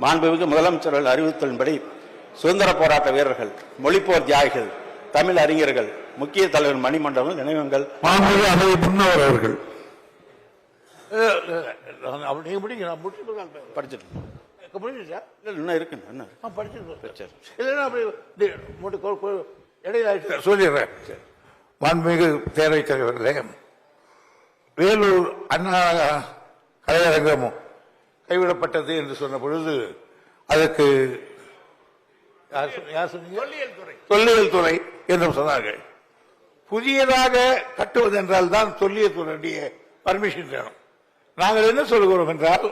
மாண்புமிகு முதலமைச்சர்கள் அறிவித்தலின்படி சுதந்திர போராட்ட வீரர்கள், மொழிப்போர் தியாகிகள், தமிழ் அறிஞர்கள், முக்கிய தலைவர் மணிமண்டபம் நினைவங்கள் முன்னவர் அவர்கள் சொல்லிடுறேன். மாண்புமிகு பேரவைத் தலைவர்களே, வேலூர் அண்ணா கலையரங்கமும் கைவிடப்பட்டது என்று சொன்ன பொழுது அதற்கு தொல்லியல் துறை என்றும் சொன்னார்கள். புதியதாக கட்டுவது என்றால் தான் தொல்லியல் துறையுடைய பர்மிஷன் வேணும். நாங்கள் என்ன சொல்கிறோம் என்றால்,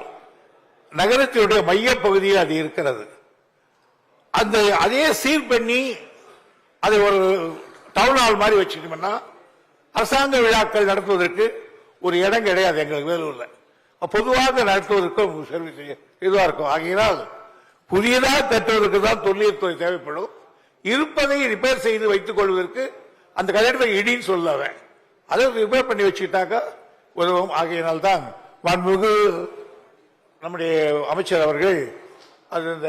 நகரத்தினுடைய மைய பகுதியில் அது இருக்கிறது. அந்த அதே சீர் பண்ணி அதை ஒரு டவுன் ஹால் மாதிரி வச்சுக்கிட்டோம்னா அரசாங்க விழாக்கள் நடத்துவதற்கு ஒரு இடம் கிடையாது எங்களுக்கு வேலூர்ல. பொதுவாக நடத்துவதற்கும் இதுவா இருக்கும். ஆகையினால் புதியதாக கட்டுவதற்கு தான் தொல்லியல் துறை தேவைப்படும். இருப்பதை ரிப்பேர் செய்து வைத்துக் கொள்வதற்கு அந்த கட்டிடத்தை இடின்னு சொல்லவன் அதை ரிப்பேர் பண்ணி வச்சுக்கிட்டாக்கா உதவும். ஆகையினால் தான் மாண்புமிகு நம்முடைய அமைச்சர் அவர்கள் அது இந்த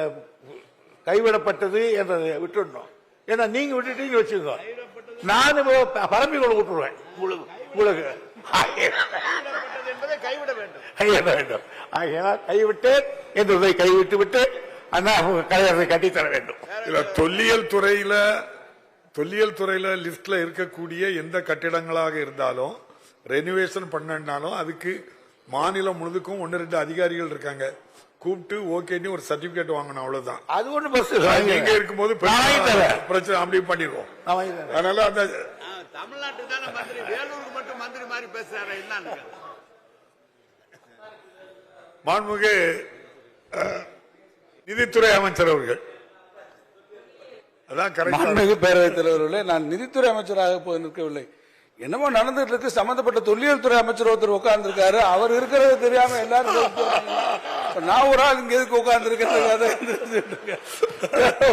கைவிடப்பட்டது என்றதை விட்டுடணும். ஏன்னா நீங்க விட்டுட்டீங்கன்னு வச்சுக்கோ, நான் பரம்பி கொண்டு விட்டுருவேன் உங்களுக்கு. கைவிட வேண்டும். ஆகையால் கைவிட்டு என்றதை கைவிட்டு விட்டு அண்ணா கலைஞரை கட்டித்தர வேண்டும். தொல்லியல் துறையில லிஸ்ட்ல இருக்கக்கூடிய எந்த கட்டிடங்களாக இருந்தாலும் ரெனோவேஷன் பண்ணாலும் அதுக்கு மாநிலம் முழுதுக்கும் 1-2 அதிகாரிகள் இருக்காங்க. கூப்பிட்டு ஓகேன்னு ஒரு சர்டிபிகேட் வாங்கணும், அவ்வளவுதான். அது ஒண்ணு எங்க இருக்கும்போது பிரச்சனை அப்படி பண்ணிடுவோம். அதனால அந்த தமிழ்நாட்டுக்கு தானே மந்திரி, வேலூருக்கு மட்டும் மந்திரி மாதிரி பேசுறாரு என்ன? மாண்புமிகு நிதித்துறை அமைச்சர் அவர்கள் அதான் மாண்புமிகு பேரவைத் தலைவர்களே, நான் நிதித்துறை அமைச்சராக போய் நிற்கவில்லை. என்னமோ நடந்துட்டு இருக்கு. சம்பந்தப்பட்ட தொல்லியல் துறை அமைச்சர் ஒருத்தர் உட்கார்ந்து இருக்காரு. அவர் இருக்கிறது தெரியாம எல்லாரும் நான் ஒரு ஆள் இங்க எதுக்கு உட்கார்ந்து இருக்கிறது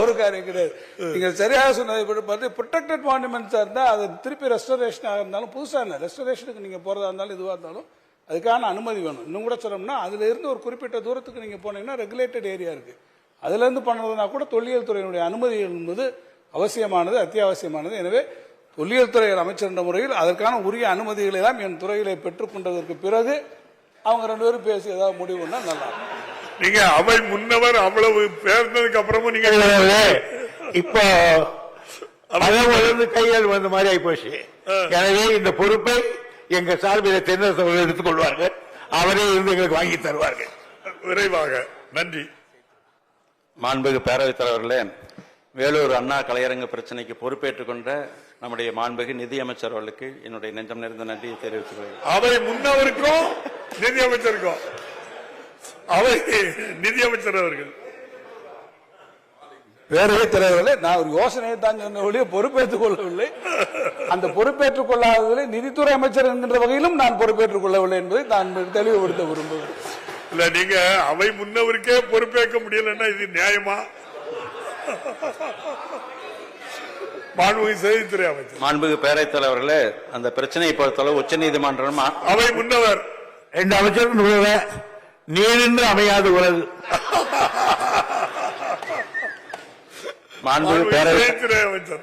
ஒரு காரியம் கிடையாது. நீங்க சரியாக சொன்னதை பார்த்து ப்ரொடெக்டட் மானுமெண்ட்ஸா இருந்தா அது திருப்பி ரெஸ்டரேஷனாக இருந்தாலும், புதுசா என்ன ரெஸ்டரேஷனுக்கு நீங்க போறதா இருந்தாலும் இதுவா இருந்தாலும் அதுக்கான அனுமதி வேணும். இன்னும் கூட சொல்லணும்னா அதுல இருந்து ஒரு குறிப்பிட்ட தூரத்துக்கு நீங்க போனீங்கன்னா ரெகுலேட்டட் ஏரியா இருக்கு. அதுல இருந்து பண்ணதுனா கூட தொல்லியல் துறையினுடைய அனுமதி என்பது அவசியமானது, அத்தியாவசியமானது. எனவே தொல்லியல் துறை அமைச்சர் என்ற முறையில் அதற்கான உரிய அனுமதிகளை எல்லாம் என் துறையிலே பெற்றுக் கொண்டதற்கு பிறகு அவங்க 2 பேரும் பேசி ஏதாவது முடிவுன்னா நல்லா. நீங்க அவை முன்னவர் அவ்வளவு பேர்ந்ததுக்கு அப்புறமும் நீங்க இப்ப கையால் வந்த மாதிரி ஆகி போச்சு. எனவே இந்த பொறுப்பை எங்க சார்பில் தென்னரசு எடுத்துக் கொள்வார்கள். அவரே இருந்து எங்களுக்கு வாங்கி தருவார்கள் விரைவாக. நன்றி. மாண்புமிகு பேரவைத் தலைவர்களே, வேலூர் அண்ணா கலையரங்க பிரச்சனைக்கு பொறுப்பேற்றுக் கொண்ட நம்முடைய மாண்புமிகு நிதி அமைச்சர் அவர்களுக்கு என்னுடைய நெஞ்சம் நிறைந்த நன்றியை தெரிவித்துள்ளேன். அவை முன்னவருக்கும் நிதி அமைச்சருக்கும் நிதி அமைச்சர் அவர்கள். பேரவைத் தலைவர்களே, நான் ஒரு யோசனையை தான் சொன்ன ஒழிய பொறுப்பேற்றுக் கொள்ளவில்லை. அந்த பொறுப்பேற்றுக் கொள்ளாததில் நிதித்துறை அமைச்சர் என்கின்ற வகையிலும் நான் பொறுப்பேற்றுக் கொள்ளவில்லை என்பதை நான் தெளிவுபடுத்த விரும்புகிறேன். இல்ல, நீங்க அவை முன்னவருக்கே பொறுப்பேற்க முடியலன்னா இது நியாயமா? மாண்புமிகு செய்தித்துறை அமைச்சர். மாண்புமிகு பேரவைத் தலைவர்களே, அந்த பிரச்சனையை பொறுத்தளவு உச்ச நீதிமன்றம் அவை முன்னவர் 2 அமைச்சர் நீரின்று அமையாது உலகு. மாண்புமிகு பேரவைத் செய்தித்துறை அமைச்சர்